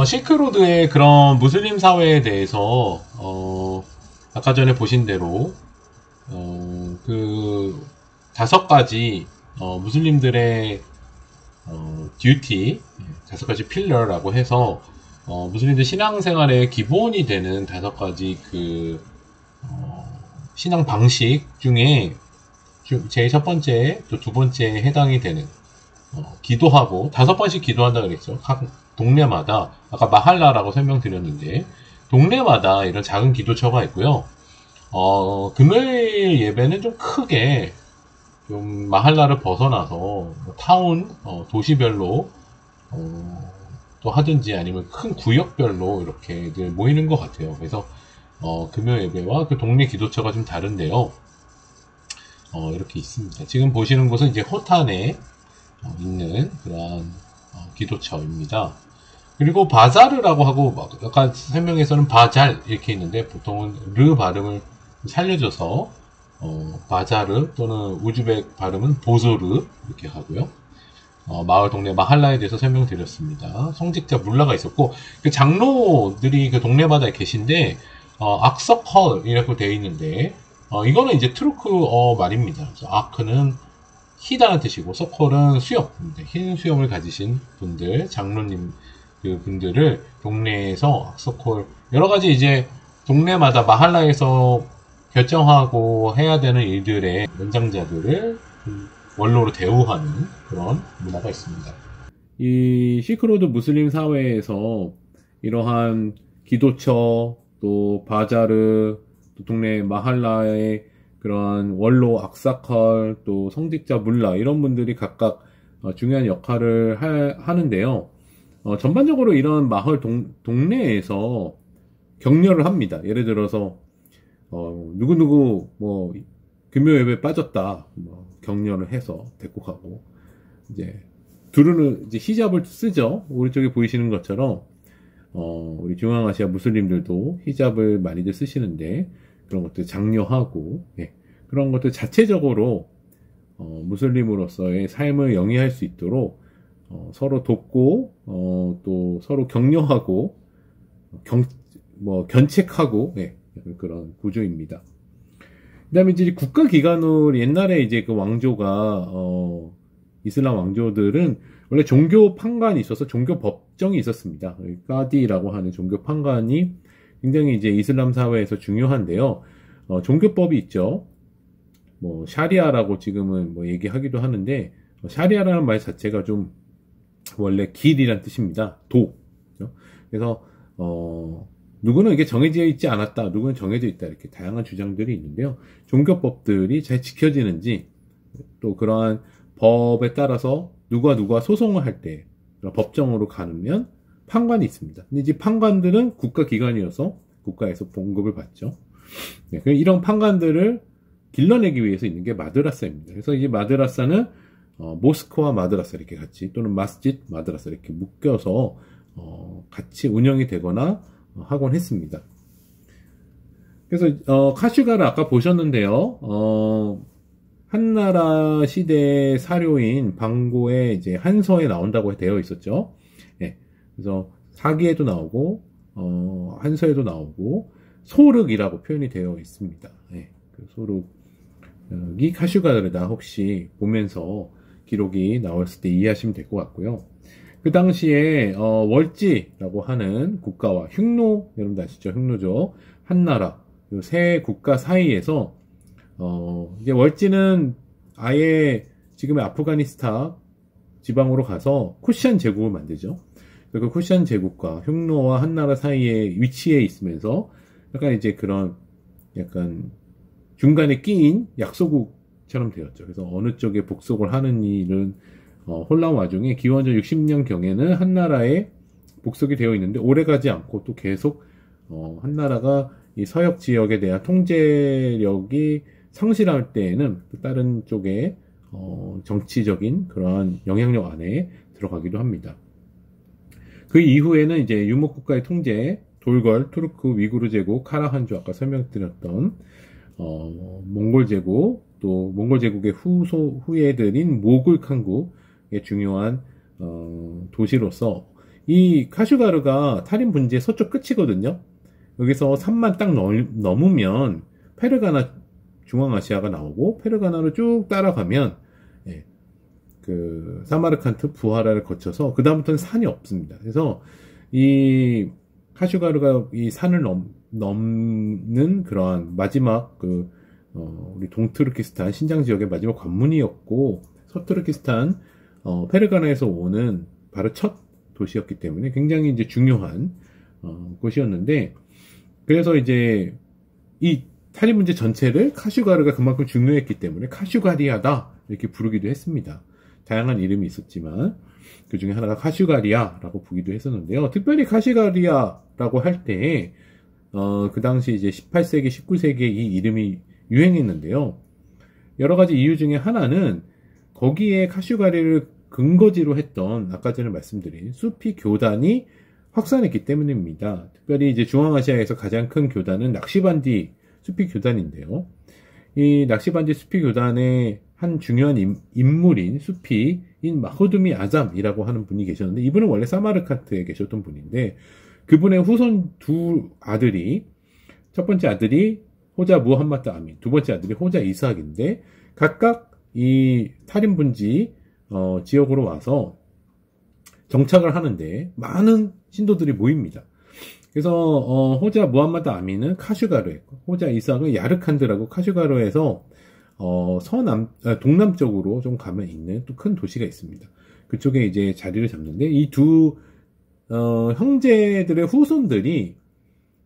실크로드의 그런 무슬림 사회에 대해서, 아까 전에 보신 대로, 그, 5가지, 무슬림들의, 듀티, 5가지 필러라고 해서, 무슬림들 신앙생활의 기본이 되는 5가지 신앙 방식 중에, 제일 첫 번째, 또 두 번째에 해당이 되는, 기도하고, 5번씩 기도한다 그랬죠. 각 동네마다, 아까 마할라라고 설명드렸는데, 동네마다 이런 작은 기도처가 있고요. 금요일 예배는 좀 크게, 좀 마할라를 벗어나서, 타운, 도시별로, 또 하든지 아니면 큰 구역별로 이렇게 늘 모이는 것 같아요. 그래서, 금요 예배와 그 동네 기도처가 좀 다른데요. 이렇게 있습니다. 지금 보시는 곳은 이제 호탄에 있는 그러한 기도처입니다. 그리고 바자르라고 하고 아까 설명에서는 바잘 이렇게 있는데 보통은 르 발음을 살려줘서 바자르 또는 우즈벡 발음은 보조르 이렇게 하고요. 마을 동네 마할라에 대해서 설명드렸습니다. 성직자 물라가 있었고 그 장로들이 그 동네마다 계신데 악석헐 이라고 되어 있는데 이거는 이제 트루크어 말입니다. 아크는 희다는 뜻이고 서컬은 수염, 흰 수염을 가지신 분들, 장로님 그 분들을 동네에서 악서콜 여러 가지 이제 동네마다 마할라에서 결정하고 해야 되는 일들의 연장자들을 원로로 대우하는 그런 문화가 있습니다. 이 시크로드 무슬림 사회에서 이러한 기도처, 또 바자르, 또 동네 마할라의 그러한 원로 악사컬, 또 성직자 물라 이런 분들이 각각 중요한 역할을 하는데요. 전반적으로 이런 마을 동네에서 격려를 합니다. 예를 들어서 누구누구 뭐 금요 예배 빠졌다 뭐 격려를 해서 데리고 가고 이제 두루는 이제 히잡을 쓰죠. 오른쪽에 보이시는 것처럼 우리 중앙아시아 무슬림들도 히잡을 많이들 쓰시는데 그런 것들 장려하고 그런 것들 자체적으로 무슬림으로서의 삶을 영위할 수 있도록 서로 돕고 또 서로 격려하고 견책하고 그런 구조입니다. 그다음에 이제 국가기관으로 옛날에 이제 그 왕조가 이슬람 왕조들은 원래 종교 판관이 있어서 종교 법정이 있었습니다. 까디라고 하는 종교 판관이 굉장히 이제 이슬람 사회에서 중요한데요. 종교법이 있죠. 뭐 샤리아라고 지금은 뭐 얘기하기도 하는데 샤리아라는 말 자체가 좀 원래 길이란 뜻입니다. 그래서 누구는 이게 정해져 있지 않았다, 누구는 정해져 있다 이렇게 다양한 주장들이 있는데요. 종교법들이 잘 지켜지는지 또 그러한 법에 따라서 누가 소송을 할 때 법정으로 가면 판관이 있습니다. 근데 이제 판관들은 국가기관이어서 국가에서 봉급을 받죠. 이런 판관들을 길러내기 위해서 있는 게 마드라사입니다. 그래서 이 마드라사는 모스크와 마드라사 이렇게 같이 또는 마스짓 마드라사 이렇게 묶여서 같이 운영이 되거나 하곤 했습니다. 그래서 카슈가를 아까 보셨는데요. 한나라 시대 사료인 방고에 이제 한서에 나온다고 되어 있었죠. 그래서 사기에도 나오고 한서에도 나오고 소륵이라고 표현이 되어 있습니다. 그 소륵이 카슈가르다 혹시 보면서 기록이 나왔을 때 이해하시면 될 것 같고요. 그 당시에 월지라고 하는 국가와 흉노, 여러분들 아시죠? 흉노죠. 한나라 이 세 국가 사이에서 이제 월지는 아예 지금의 아프가니스탄 지방으로 가서 쿠시안 제국을 만들죠. 그 쿠시안 제국과 흉노와 한나라 사이에 위치해 있으면서 약간 이제 그런 약간 중간에 끼인 약소국처럼 되었죠. 그래서 어느 쪽에 복속을 하는 일은 혼란 와중에 기원전 60년경에는 한나라에 복속이 되어 있는데 오래가지 않고 또 계속 한나라가 이 서역 지역에 대한 통제력이 상실할 때에는 또 다른 쪽에 정치적인 그러한 영향력 안에 들어가기도 합니다. 그 이후에는 이제 유목국가의 통제, 돌걸, 투르크, 위구르 제국, 카라한주 아까 설명드렸던 몽골 제국, 또 몽골 제국의 후예들인 모굴 칸국의 중요한 도시로서 이 카슈가르가 타림 분지의 서쪽 끝이거든요. 여기서 산만 딱 넘으면 페르가나 중앙아시아가 나오고, 페르가나로 쭉 따라가면 예, 그 사마르칸트 부하라를 거쳐서 그 다음부터는 산이 없습니다. 그래서 이 카슈가르가 이 산을 넘는 그러한 마지막 우리 동투르키스탄 신장 지역의 마지막 관문이었고, 서투르키스탄 페르가나에서 오는 바로 첫 도시였기 때문에 굉장히 이제 중요한 곳이었는데, 그래서 이제 이 타림 문제 전체를 카슈가르가 그만큼 중요했기 때문에 카슈가리아다 이렇게 부르기도 했습니다. 다양한 이름이 있었지만 그 중에 하나가 카슈가리아라고 부르기도 했었는데요. 특별히 카슈가리아라고 할 때 그 당시 이제 18세기, 19세기에 이 이름이 유행했는데요. 여러 가지 이유 중에 하나는 거기에 카슈가리를 근거지로 했던 아까 전에 말씀드린 수피 교단이 확산했기 때문입니다. 특별히 이제 중앙아시아에서 가장 큰 교단은 낙시반디 수피 교단인데요. 이 낙시반디 수피 교단의 한 중요한 인물인 수피인 마호두미 아잠이라고 하는 분이 계셨는데, 이분은 원래 사마르칸트에 계셨던 분인데, 그분의 후손 두 아들이, 첫 번째 아들이 호자 무함마드 아민, 두 번째 아들이 호자 이스학인데, 각각 이 타림 분지 지역으로 와서 정착을 하는데 많은 신도들이 모입니다. 그래서 호자 무함마드 아민은 카슈가르에, 호자 이스학은 야르칸드라고 카슈가르에서 동남쪽으로 좀 가면 있는 또 큰 도시가 있습니다. 그쪽에 이제 자리를 잡는데, 이 두 형제들의 후손들이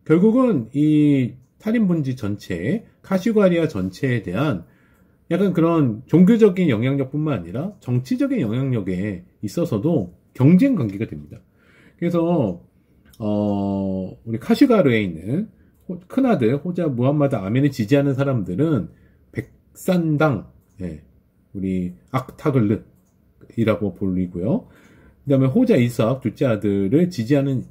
결국은 이 타림 분지 전체, 카슈가리아 전체에 대한 약간 그런 종교적인 영향력뿐만 아니라 정치적인 영향력에 있어서도 경쟁 관계가 됩니다. 그래서 우리 카슈가르에 있는 큰아들 호자 무함마드 아멘을 지지하는 사람들은 백산당, 예, 우리 악타글르이라고 불리고요. 그 다음에 호자 이스학 둘째 아들을 지지하는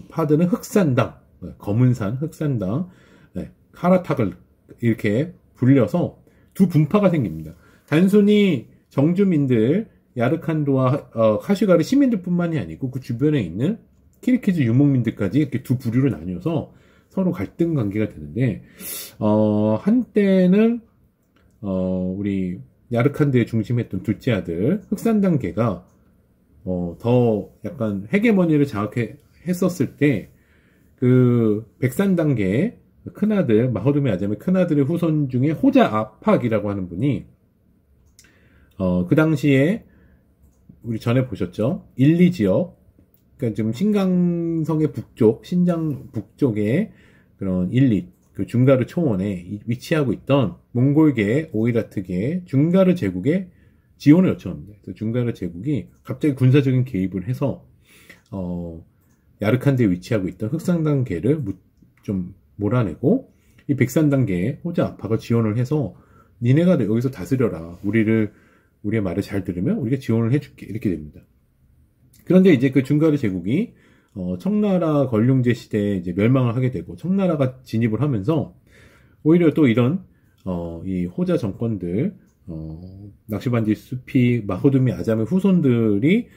파들은 흑산당, 검은산 흑산당, 네, 카라타글르 이렇게 불려서 두 분파가 생깁니다. 단순히 정주민들, 야르칸드와 카슈가르 시민들뿐만이 아니고 그 주변에 있는 키르키즈 유목민들까지 이렇게 두 부류로 나뉘어서 서로 갈등 관계가 되는데, 한때는 우리 야르칸드에 중심했던 둘째 아들 흑산당계가 더 약간 헤게모니를 장악했었을 때, 그 백산당계 큰아들 마호두미 아잠의 큰아들의 후손 중에 호자 아팍이라고 하는 분이 그 당시에 우리 전에 보셨죠? 일리 지역, 그러니까 지금 신강성의 북쪽, 신장 북쪽에 그런 일리, 그 중가르 초원에 위치하고 있던 몽골계, 오이라트계, 중가르 제국의 지원을 요청합니다. 그래서 중가르 제국이 갑자기 군사적인 개입을 해서 야르칸드에 위치하고 있던 흑산당계를 좀 몰아내고, 이 백산당계 호자 아팍을 지원을 해서 니네가 여기서 다스려라, 우리의 말을 잘 들으면 우리가 지원을 해줄게, 이렇게 됩니다. 그런데 이제 그 중가르 제국이 청나라 건륭제 시대에 이제 멸망을 하게 되고, 청나라가 진입을 하면서 오히려 또 이런 이 호자 정권들, 낙시반디 수피 마호두미 아잠의 후손들이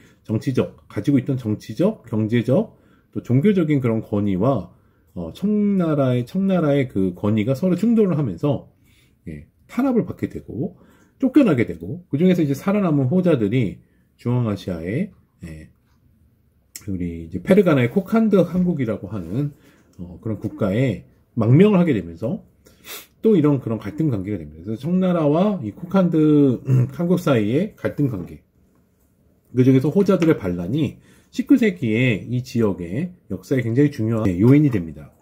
가지고 있던 정치적, 경제적, 또 종교적인 그런 권위와 청나라의 그 권위가 서로 충돌을 하면서 탄압을 받게 되고 쫓겨나게 되고, 그 중에서 이제 살아남은 호자들이 중앙아시아의 우리 이제 페르가나의 코칸드 한국이라고 하는 그런 국가에 망명을 하게 되면서 또 이런 그런 갈등 관계가 됩니다. 그래서 청나라와 이 코칸드 한국 사이의 갈등 관계, 그 중에서 호자들의 반란이 19세기에 이 지역의 역사에 굉장히 중요한 요인이 됩니다.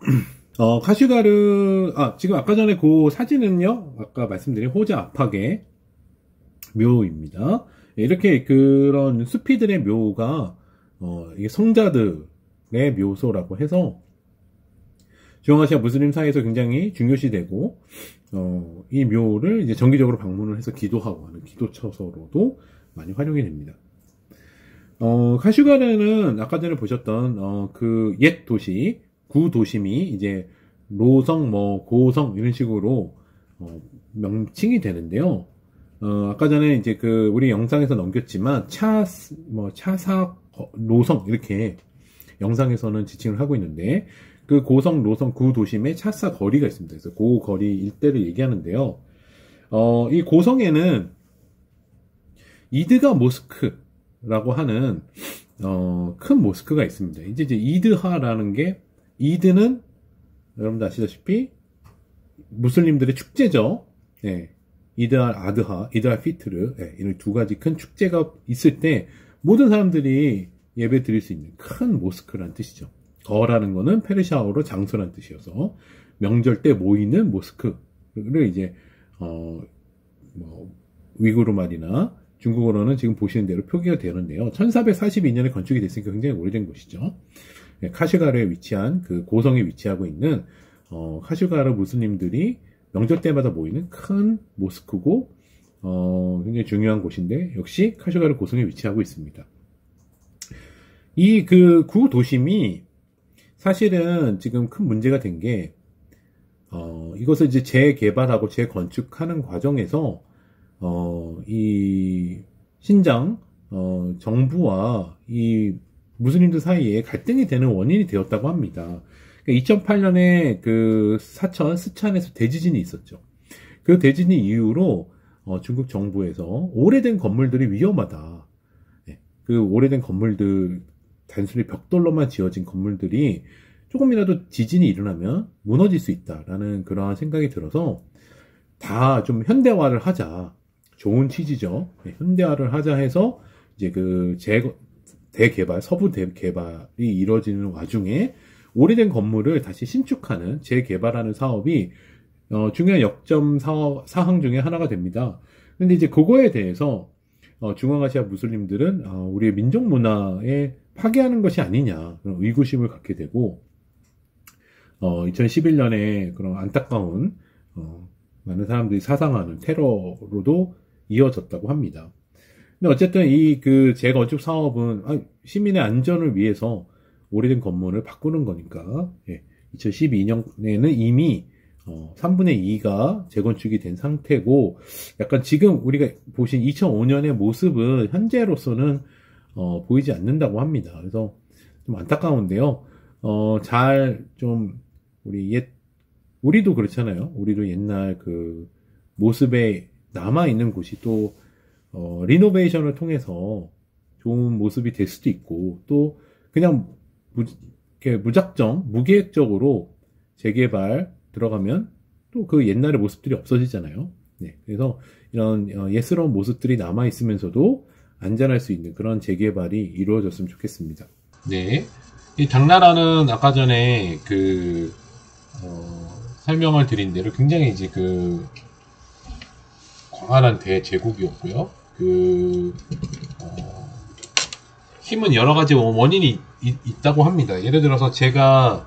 카슈가르, 지금 아까 전에 그 사진은요, 아까 말씀드린 호자 아팍의 묘입니다. 이렇게 그런 수피들의 묘가, 이게 성자들의 묘소라고 해서 중앙아시아 무슬림 사이에서 굉장히 중요시되고, 이 묘를 이제 정기적으로 방문을 해서 기도하고 하는 기도처서로도 많이 활용이 됩니다. 카슈가르는 아까 전에 보셨던 그 옛 도시, 구도심이 이제 로성, 고성 이런 식으로 명칭이 되는데요. 아까 전에 이제 그 우리 영상에서 넘겼지만 차사커 노성 이렇게 영상에서는 지칭을 하고 있는데 그 고성, 노성 구 도심에 차사 거리가 있습니다. 그래서 그 거리 일대를 얘기하는데요. 이 고성에는 이드가 모스크라고 하는 큰 모스크가 있습니다. 이제 이드하라는 게 이드는 여러분들 아시다시피 무슬림들의 축제죠. 네. 이드알 아드하, 이드알 피트르 이런 두 가지 큰 축제가 있을 때 모든 사람들이 예배 드릴 수 있는 큰 모스크라는 뜻이죠. 거라는 거는 페르시아어로 장소란 뜻이어서 명절 때 모이는 모스크를 이제 위구르 말이나 중국어로는 지금 보시는 대로 표기가 되는데요. 1442년에 건축이 됐으니까 굉장히 오래된 곳이죠. 카슈가르에 위치한 그 고성에 위치하고 있는 카슈가르 무슬림들이 명절 때마다 모이는 큰 모스크고 굉장히 중요한 곳인데 역시 카슈가르 고성에 위치하고 있습니다. 이 그 구 도심이 사실은 지금 큰 문제가 된 게 이것을 이제 재개발하고 재건축하는 과정에서 이 신장 정부와 이 무슬림들 사이에 갈등이 되는 원인이 되었다고 합니다. 2008년에 그 사천 스촨에서 대지진이 있었죠. 그 대지진 이후로 중국 정부에서 오래된 건물들이 위험하다. 그 오래된 건물들 단순히 벽돌로만 지어진 건물들이 조금이라도 지진이 일어나면 무너질 수 있다라는 그러한 생각이 들어서 다 좀 현대화를 하자. 좋은 취지죠. 현대화를 하자 해서 이제 그 대개발, 서부 대개발이 이루어지는 와중에 오래된 건물을 다시 신축하는 재개발하는 사업이 중요한 역점 사항 중에 하나가 됩니다. 근데 이제 그거에 대해서 중앙아시아 무슬림들은 우리의 민족 문화에 파괴하는 것이 아니냐 그런 의구심을 갖게 되고 2011년에 그런 안타까운 많은 사람들이 사상하는 테러로도 이어졌다고 합니다. 근데 어쨌든 이 그 재건축 사업은 시민의 안전을 위해서 오래된 건물을 바꾸는 거니까 2012년에는 이미 3분의 2가 재건축이 된 상태고 약간 지금 우리가 보신 2005년의 모습은 현재로서는 보이지 않는다고 합니다. 그래서 좀 안타까운데요. 잘 좀 우리도 그렇잖아요. 우리도 옛날 그 모습에 남아있는 곳이 또 리노베이션을 통해서 좋은 모습이 될 수도 있고 또 그냥 무작정 무계획적으로 재개발 들어가면 또 그 옛날의 모습들이 없어지잖아요. 네, 그래서 이런 예스러운 모습들이 남아있으면서도 안전할 수 있는 그런 재개발이 이루어졌으면 좋겠습니다. 네. 이 당나라는 아까 전에 설명을 드린 대로 굉장히 이제 광활한 대제국이었고요. 힘은 여러 가지 원인이 있다고 합니다. 예를 들어서 제가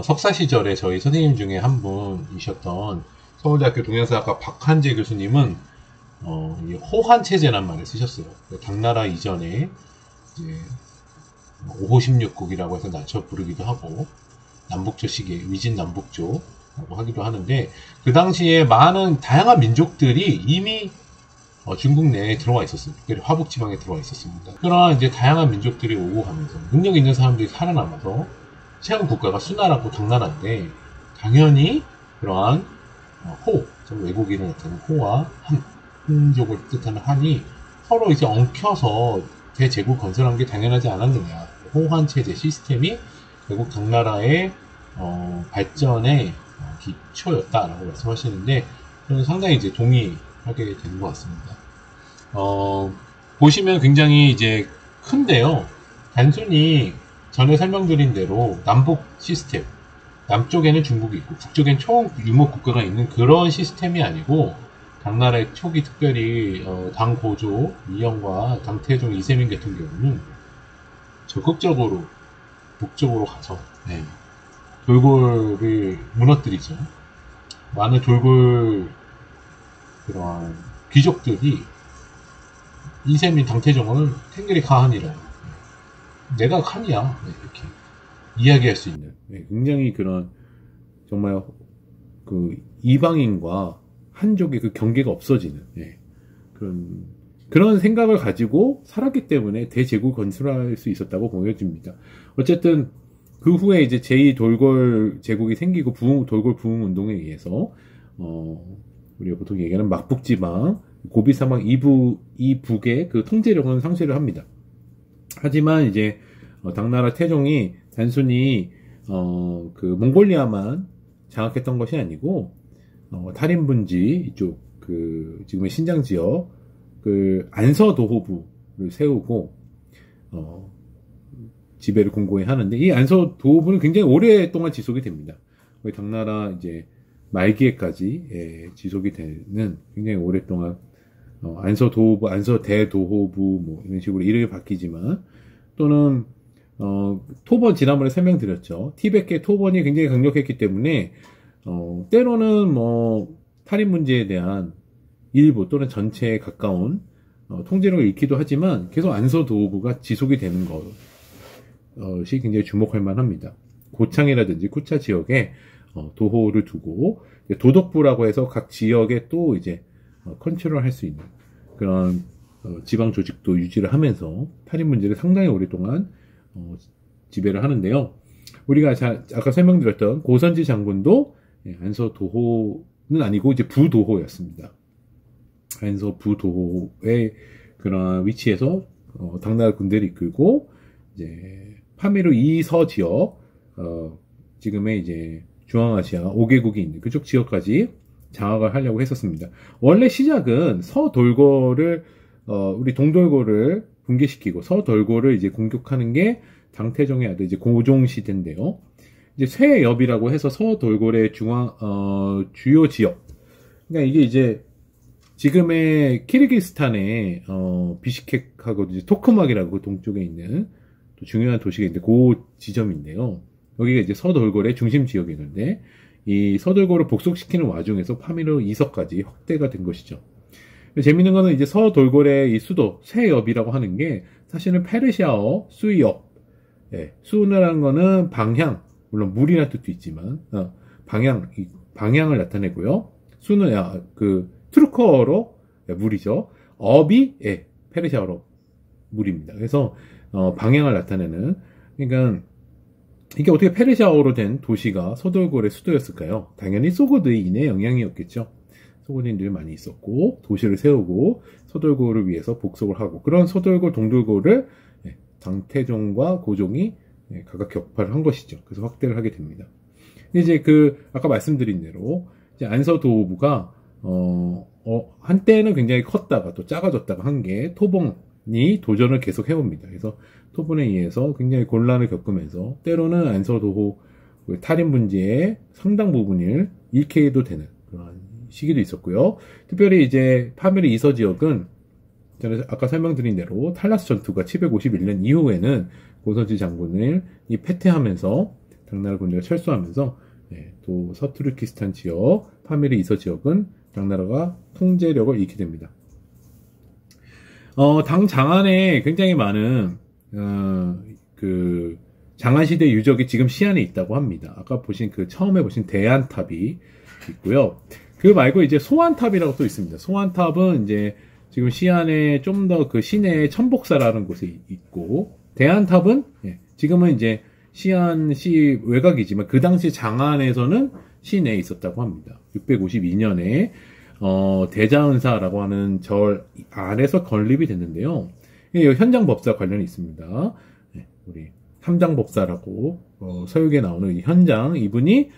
석사 시절에 저희 선생님 중에 한 분이셨던 서울대학교 동양사학과 박한재 교수님은 호한 체제란 말을 쓰셨어요. 당나라 이전에 이제 5호 16국이라고 해서 낮춰 부르기도 하고 남북조 시계 위진 남북조라고 하기도 하는데 그 당시에 많은 다양한 민족들이 이미 중국 내에 들어와 있었습니다. 특별히 화북 지방에 들어와 있었습니다. 그러나 이제 다양한 민족들이 오고 가면서 능력 있는 사람들이 살아남아서 최근 국가가 수나라고 당나라인데 당연히 그러한 외국인을 나타낸 호와 한족을 뜻하는 한이 서로 이제 엉켜서 대제국 건설한 게 당연하지 않았느냐. 호한 체제 시스템이 결국 당나라의 발전의 기초였다라고 말씀하시는데 저는 상당히 이제 동의하게 되는 것 같습니다. 보시면 굉장히 이제 큰데요. 단순히 전에 설명드린 대로 남북 시스템, 남쪽에는 중국이 있고 북쪽엔 초유목 국가가 있는 그런 시스템이 아니고 당나라의 초기 특별히 당 고조 이영과 당 태종 이세민 같은 경우는 적극적으로 북쪽으로 가서 돌골을 무너뜨리죠. 많은 돌골 그런 귀족들이 이세민 당태종을 탱그리 카한이라고 내가 칸이야 이렇게 이야기할 수 있는 굉장히 그런 정말 그 이방인과 한족의 그 경계가 없어지는 그런 그런 생각을 가지고 살았기 때문에 대제국을 건설할 수 있었다고 보여집니다. 어쨌든 그 후에 이제 제2돌골 제국이 생기고 돌골 부흥 운동에 의해서 우리가 보통 얘기하는 막북지방 고비사막 이북의 그 통제력은 상실을 합니다. 하지만 이제 당나라 태종이 단순히 그 몽골리아만 장악했던 것이 아니고 탈인분지 이쪽 그 지금의 신장 지역 그 안서도호부를 세우고 지배를 공고히 하는데 이 안서도호부는 굉장히 오랫동안 지속이 됩니다. 거의 당나라 이제 말기에까지 지속이 되는 굉장히 오랫동안 안서도호부, 안서대도호부 뭐 이런 식으로 이름이 바뀌지만 또는 토번 지난번에 설명드렸죠. 티베트의 토번이 굉장히 강력했기 때문에 때로는 뭐 탈인 문제에 대한 일부 또는 전체에 가까운 통제력을 잃기도 하지만 계속 안서도호부가 지속이 되는 것이 굉장히 주목할 만합니다. 고창이라든지 쿠차 지역에 도호를 두고 도덕부라고 해서 각 지역에 또 이제 컨트롤할 수 있는 그런 지방 조직도 유지를 하면서 탈인 문제를 상당히 오랫동안 지배를 하는데요. 우리가 아까 설명드렸던 고선지 장군도 안서도호는 아니고 이제 부도호였습니다. 안서 부도호의 그런 위치에서 당나라 군대를 이끌고 이제 파미르 이서 지역 지금의 이제 중앙아시아 5개국이 있는 그쪽 지역까지 장악을 하려고 했었습니다. 원래 시작은 서돌고를 우리 동돌고를 붕괴시키고 서돌고를 이제 공격하는 게 당태종의 아들 이제 고종 시대인데요. 이제 쇠엽이라고 해서 서돌고의 주요 지역. 그러니까 이게 이제 지금의 키르기스탄의 비시케크하고 이제 토크막이라고 그 동쪽에 있는 또 중요한 도시가 있는데 그 지점인데요. 여기가 이제 서돌고의 중심 지역이었는데 이 서돌고를 복속시키는 와중에서 파미르 이서까지 확대가 된 것이죠. 재밌는 거는 이제 서돌고의 이 수도 쇠엽이라고 하는 게 사실은 페르시아어 수엽, 수라는 거는 방향, 물론 물이라는 뜻도 있지만 방향을 나타내고요. 수는 그 투르크어로 물이죠. 업이 페르시아어로 물입니다. 그래서 방향을 나타내는 그러니까 이게 어떻게 페르시아어로 된 도시가 서돌고의 수도였을까요? 당연히 소고드인의 영향이었겠죠. 소고드인들이 많이 있었고 도시를 세우고 서돌고를 위해서 복속을 하고 그런 서돌고 동돌고를 당태종과 고종이 각각 격파를 한 것이죠. 그래서 확대를 하게 됩니다. 이제 아까 말씀드린 대로 이제 안서도호부가 한때는 굉장히 컸다가 또 작아졌다가 한 게 토봉이 도전을 계속 해옵니다. 그래서 토본에 의해서 굉장히 곤란을 겪으면서 때로는 안서도호 탈인 분지의 상당 부분을 잃게 해도 되는 그런 시기도 있었고요. 특별히 이제 파미르 이서 지역은 저는 아까 설명드린 대로 탈라스 전투가 751년 이후에는 고선지 장군을 패퇴하면서 당나라 군대가 철수하면서 또 서투르키스탄 지역, 파미르 이서 지역은 당나라가 통제력을 잃게 됩니다. 당 장안에 굉장히 많은 그 장안시대 유적이 지금 시안에 있다고 합니다. 아까 보신 처음에 보신 대안탑이 있고요. 그 말고 이제 소안탑이라고 또 있습니다. 소안탑은 이제 지금 시안에 좀 더 그 시내에 천복사라는 곳에 있고, 대안탑은 지금은 이제 시안시 외곽이지만 그 당시 장안에서는 시내에 있었다고 합니다. 652년에 대자은사라고 하는 절 아래서 건립이 됐는데요. 현장 법사 관련이 있습니다. 우리 삼장법사라고 서역에 나오는 이 현장 이분이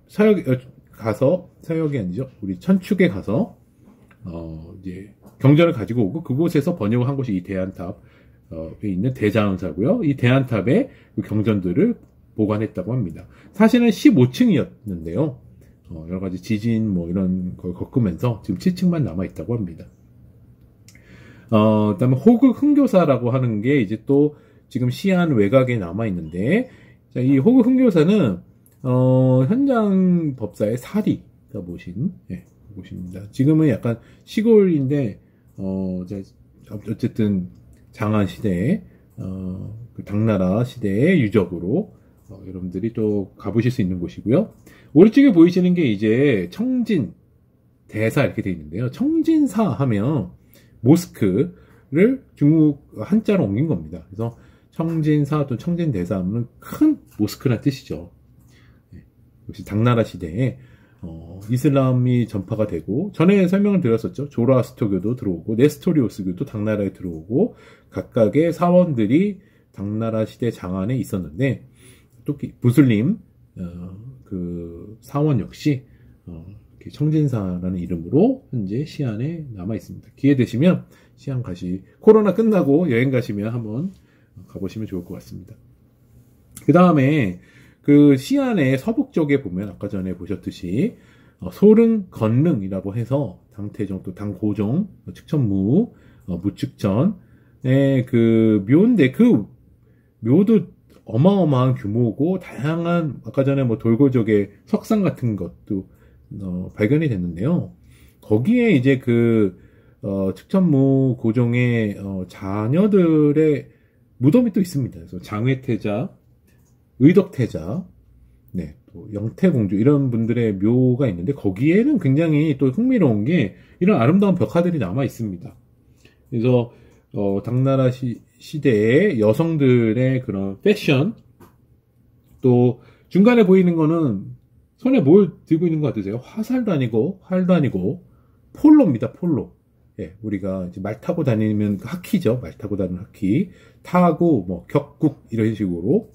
서역이 아니죠. 우리 천축에 가서 이제 경전을 가지고 오고 그곳에서 번역을 한 곳이 이 대안탑에 있는 대자은사고요. 이 대안탑에 그 경전들을 보관했다고 합니다. 사실은 15층이었는데요. 여러 가지 지진 뭐 이런 걸 겪으면서 지금 7층만 남아 있다고 합니다. 그다음에 호극 흥교사라고 하는 게 이제 또 지금 시안 외곽에 남아 있는데, 자, 이 호극 흥교사는 현장 법사의 사리가 보십니다. 지금은 약간 시골인데 어쨌든 장안 시대에 그 당나라 시대의 유적으로 여러분들이 또 가보실 수 있는 곳이고요. 오른쪽에 보이시는 게 이제 청진 대사 이렇게 되어 있는데요. 청진사 하면 모스크를 중국 한자로 옮긴 겁니다. 그래서 청진사 또는 청진대사는 큰 모스크란 뜻이죠. 역시 당나라 시대에 이슬람이 전파가 되고, 전에 설명을 드렸었죠. 조로아스터교도 들어오고 네스토리오스교도 당나라에 들어오고, 각각의 사원들이 당나라 시대 장안에 있었는데, 또 무슬림 그 사원 역시 이렇게 청진사라는 이름으로 현재 시안에 남아 있습니다. 기회 되시면 시안 코로나 끝나고 여행 가시면 한번 가보시면 좋을 것 같습니다. 그 다음에 그 시안의 서북 쪽에 보면 아까 전에 보셨듯이 소릉, 건릉이라고 해서 당태종 또 당고종, 측천무, 무측천의 그 묘인데, 그 묘도 어마어마한 규모고 다양한, 아까 전에 뭐 돌고족의 석상 같은 것도 발견이 됐는데요. 거기에 이제 그 측천무 고종의 자녀들의 무덤이 또 있습니다. 그래서 장외태자, 의덕태자, 네, 또 영태공주 이런 분들의 묘가 있는데, 거기에는 굉장히 또 흥미로운 게 이런 아름다운 벽화들이 남아 있습니다. 그래서 당나라 시대의 여성들의 그런 패션, 또 중간에 보이는 거는 손에 뭘 들고 있는 것 같으세요? 화살도 아니고 활도 아니고 폴로입니다. 폴로. 예, 우리가 이제 말 타고 다니면 하키죠. 말 타고 다니는 하키. 타고 뭐 격국 이런 식으로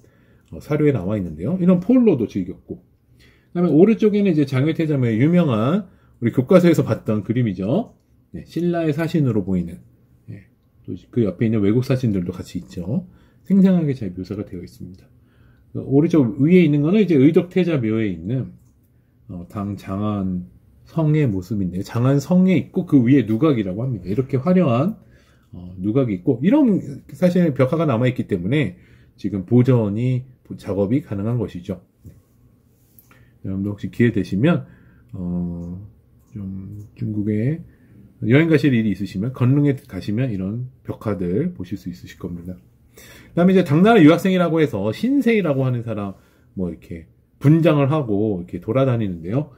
사료에 나와 있는데요. 이런 폴로도 즐겼고, 그다음에 오른쪽에는 이제 장외태자의 유명한 우리 교과서에서 봤던 그림이죠. 네, 신라의 사신으로 보이는, 예, 또 그 옆에 있는 외국 사진들도 같이 있죠. 생생하게 잘 묘사가 되어 있습니다. 오른쪽 위에 있는 거는 이제 의덕태자 묘에 있는 당 장안 성의 모습인데, 장안 성에 있고 그 위에 누각이라고 합니다. 이렇게 화려한 누각이 있고, 이런 사실 벽화가 남아 있기 때문에 지금 보존이 작업이 가능한 것이죠. 여러분들 혹시 기회 되시면 좀 중국에 여행 가실 일이 있으시면 건릉에 가시면 이런 벽화들 보실 수 있으실 겁니다. 그다음에 이제 당나라 유학생이라고 해서 신세이라고 하는 사람 뭐 이렇게 분장을 하고 이렇게 돌아다니는데요.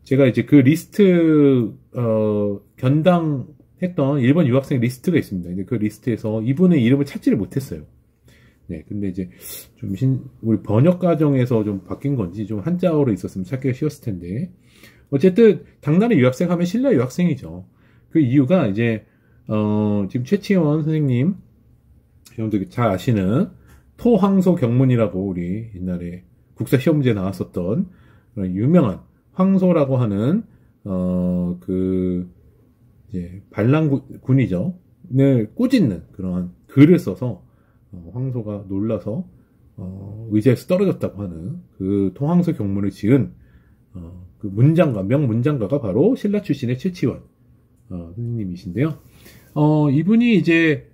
제가 이제 그 리스트 견당했던 일본 유학생 리스트가 있습니다. 근데 그 리스트에서 이분의 이름을 찾지를 못했어요. 네, 근데 이제 좀 우리 번역 과정에서 좀 바뀐 건지 좀 한자어로 있었으면 찾기가 쉬웠을 텐데, 어쨌든 당나라 유학생 하면 신라 유학생이죠. 그 이유가 이제 지금 최치원 선생님 여러분들 잘 아시는 토황소 경문이라고 우리 옛날에 국사 시험 문제 나왔었던 그런 유명한 황소라고 하는 그 이제 반란군이죠. 를 꾸짖는 그런 글을 써서 황소가 놀라서 의자에서 떨어졌다고 하는 그 토황소 경문을 지은 그 명문장가가 바로 신라 출신의 최치원 선생님이신데요. 이분이 이제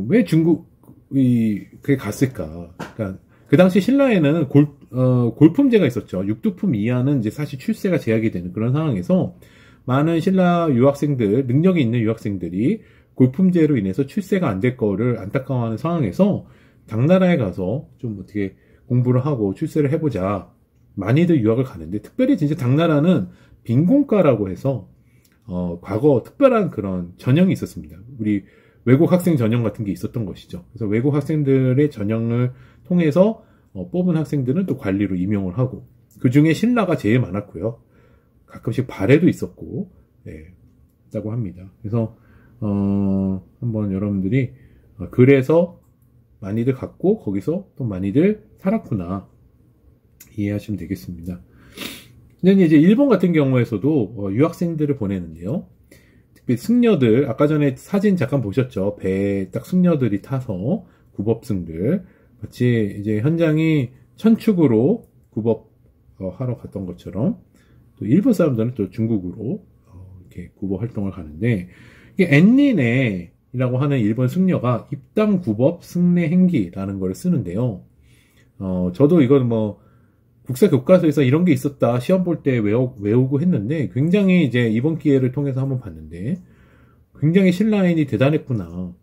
왜 중국에 갔을까? 그러니까 그 당시 신라에는 골품제가 있었죠. 육두품 이하는 이제 사실 출세가 제약이 되는 그런 상황에서 많은 신라 유학생들, 능력이 있는 유학생들이 골품제로 인해서 출세가 안 될 거를 안타까워하는 상황에서 당나라에 가서 좀 어떻게 공부를 하고 출세를 해보자. 많이들 유학을 가는데, 특별히 진짜 당나라는 빈곤과라고 해서 과거 특별한 그런 전형이 있었습니다. 우리 외국 학생 전형 같은 게 있었던 것이죠. 그래서 외국 학생들의 전형을 통해서 뽑은 학생들은 또 관리로 임용을 하고, 그 중에 신라가 제일 많았고요. 가끔씩 발해도 있었고, 네, 있다고 합니다. 그래서 한번 여러분들이 그래서 많이들 갔고 거기서 또 많이들 살았구나 이해하시면 되겠습니다. 근데 이제 일본 같은 경우에서도 유학생들을 보내는데요. 특히 승려들, 아까 전에 사진 잠깐 보셨죠? 배에 딱 승려들이 타서 구법승들 같이 이제 현장이 천축으로 구법 하러 갔던 것처럼, 또 일본 사람들은 또 중국으로 이렇게 구법 활동을 가는데, 이게 엔니네라고 하는 일본 승려가 입당 구법 승례 행기라는 걸 쓰는데요. 저도 이건 뭐 국사 교과서에서 이런 게 있었다 시험 볼 때 외우고 했는데, 굉장히 이제 이번 기회를 통해서 한번 봤는데 굉장히 신라인이 대단했구나.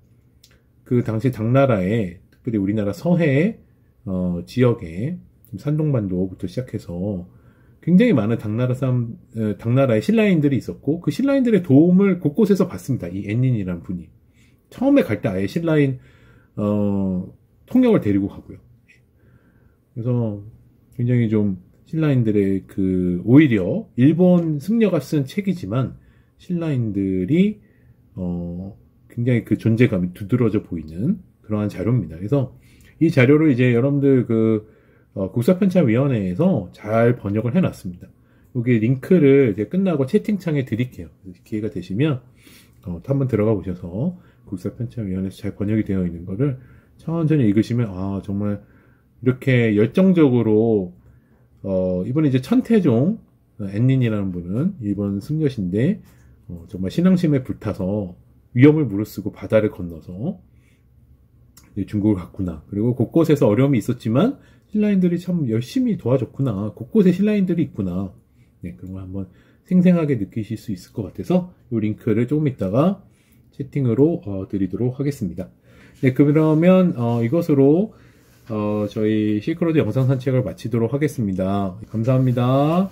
그 당시 당나라에, 특별히 우리나라 서해 지역에 산동반도부터 시작해서 굉장히 많은 당나라의 신라인들이 있었고, 그 신라인들의 도움을 곳곳에서 받습니다. 이 앤닌이라는 분이. 처음에 갈 때 아예 신라인, 통역을 데리고 가고요. 그래서 굉장히 좀 신라인들의 오히려 일본 승려가 쓴 책이지만 신라인들이, 굉장히 그 존재감이 두드러져 보이는 그러한 자료입니다. 그래서 이 자료를 이제 여러분들 국사편찬위원회에서 잘 번역을 해놨습니다. 여기 링크를 이제 끝나고 채팅창에 드릴게요. 기회가 되시면, 한번 들어가 보셔서 국사편찬위원회에서 잘 번역이 되어 있는 거를 천천히 읽으시면, 아, 정말 이렇게 열정적으로, 이번에 이제 천태종, 앤닌이라는 분은 일본 승려신데, 정말 신앙심에 불타서 위험을 무릅쓰고 바다를 건너서 중국을 갔구나. 그리고 곳곳에서 어려움이 있었지만 신라인들이 참 열심히 도와줬구나. 곳곳에 신라인들이 있구나. 네, 그런 걸 한번 생생하게 느끼실 수 있을 것 같아서 이 링크를 조금 있다가 채팅으로 드리도록 하겠습니다. 네, 그러면 이것으로 저희 실크로드 영상 산책을 마치도록 하겠습니다. 감사합니다.